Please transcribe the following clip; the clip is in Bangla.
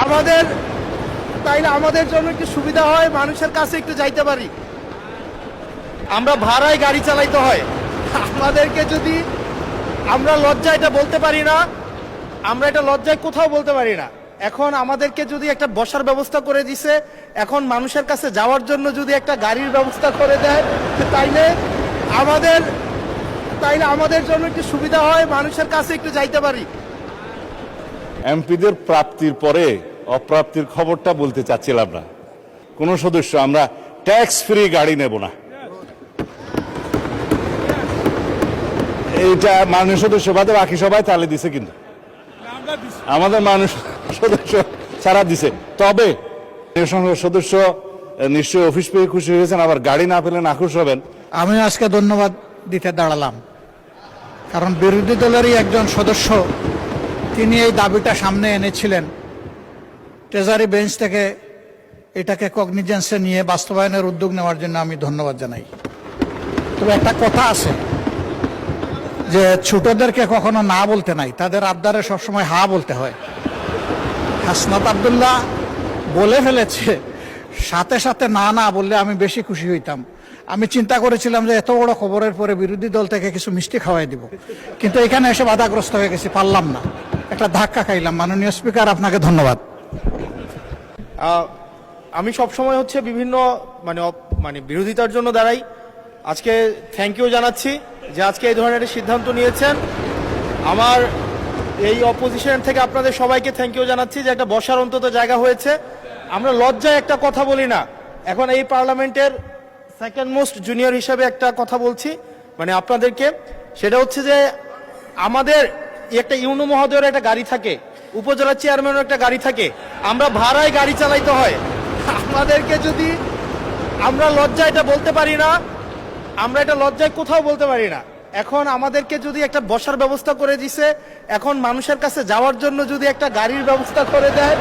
আমাদের তাইলে আমাদের জন্য একটু সুবিধা হয়, মানুষের কাছে একটু যাইতে পারি। আমরা ভাড়ায় গাড়ি চালাইতে হয়, আমাদেরকে যদি আমরা লজ্জায় এটা বলতে পারি না, আমরা এটা লজ্জায় কোথাও বলতে পারি না। এখন আমাদেরকে যদি একটা বসার ব্যবস্থা করে দিছে, এখন মানুষের কাছে যাওয়ার জন্য যদি একটা গাড়ির ব্যবস্থা করে দেয়, তাইলে আমাদের জন্য একটু সুবিধা হয়, মানুষের কাছে একটু যাইতে পারি। এমপিদের প্রাপ্তির পরে অপ্রাপ্তির খবরটা বলতে চাচ্ছিলাম না। কোন সদস্য আমরা ট্যাক্স ফ্রি গাড়ি নেব না, এইটা মাননীয় সদস্য বাদে বাকি সবাই তালে দিছে, কিন্তু আমাদের মাননীয় সদস্য ছাড়া দিছে। তবে সংসদ সদস্য নিশ্চয়ই অফিস পেয়ে খুশি হয়েছেন, আবার গাড়ি না পেলে নাখুশ হবেন। আমি আজকে ধন্যবাদ দিতে দাঁড়ালাম, কারণ বিরোধী দলেরই একজন সদস্য তিনি এই দাবিটা সামনে এনেছিলেন। ট্রেজারি বেঞ্চ থেকে এটাকে কগনিজেন্সে নিয়ে বাস্তবায়নের উদ্যোগ নেওয়ার জন্য আমি ধন্যবাদ জানাই। তবে একটা কথা আছে যে ছোটদেরকে কখনো না বলতে নাই, তাদের আবদারে সবসময় হা বলতে হয়। হাসনাত আব্দুল্লাহ বলে ফেলেছে, সাথে সাথে না না বললে আমি বেশি খুশি হইতাম। আমি চিন্তা করেছিলাম যে এত বড় খবরের পরে বিরোধী দল থেকে কিছু মিষ্টি খাওয়াই দিব, কিন্তু এখানে এসে বাধাগ্রস্ত হয়ে গেছি, পারলাম না, একটা ধাক্কা খাইলাম। মাননীয় স্পিকার, আপনাকে ধন্যবাদ। আমি সবসময় হচ্ছে বিভিন্ন মানে বিরোধিতার জন্য দাঁড়াই। আজকে থ্যাংক ইউ জানাচ্ছি যে আজকে এই ধরনের একটা সিদ্ধান্ত নিয়েছেন। আমার এই অপোজিশন থেকে আপনাদের সবাইকে থ্যাংক ইউ জানাচ্ছি যে একটা বসার অন্তত জায়গা হয়েছে। আমরা লজ্জায় একটা কথা বলি না, এখন এই পার্লামেন্টের সেকেন্ড মোস্ট জুনিয়র হিসেবে একটা কথা বলছি মানে আপনাদেরকে, সেটা হচ্ছে যে আমাদের একটা ইউনো মহোদয়ের একটা গাড়ি থাকে, উপজেলা চেয়ারম্যানের একটা গাড়ি থাকে, আমরা ভাড়ায় গাড়ি চালাইতে হয়। আমাদেরকে যদি আমরা লজ্জায় এটা বলতে পারি না, আমরা এটা লজ্জায় কোথাও বলতে পারি না। এখন আমাদেরকে যদি একটা বসার ব্যবস্থা করে দিছে, এখন মানুষের কাছে যাওয়ার জন্য যদি একটা গাড়ির ব্যবস্থা করে দেয়,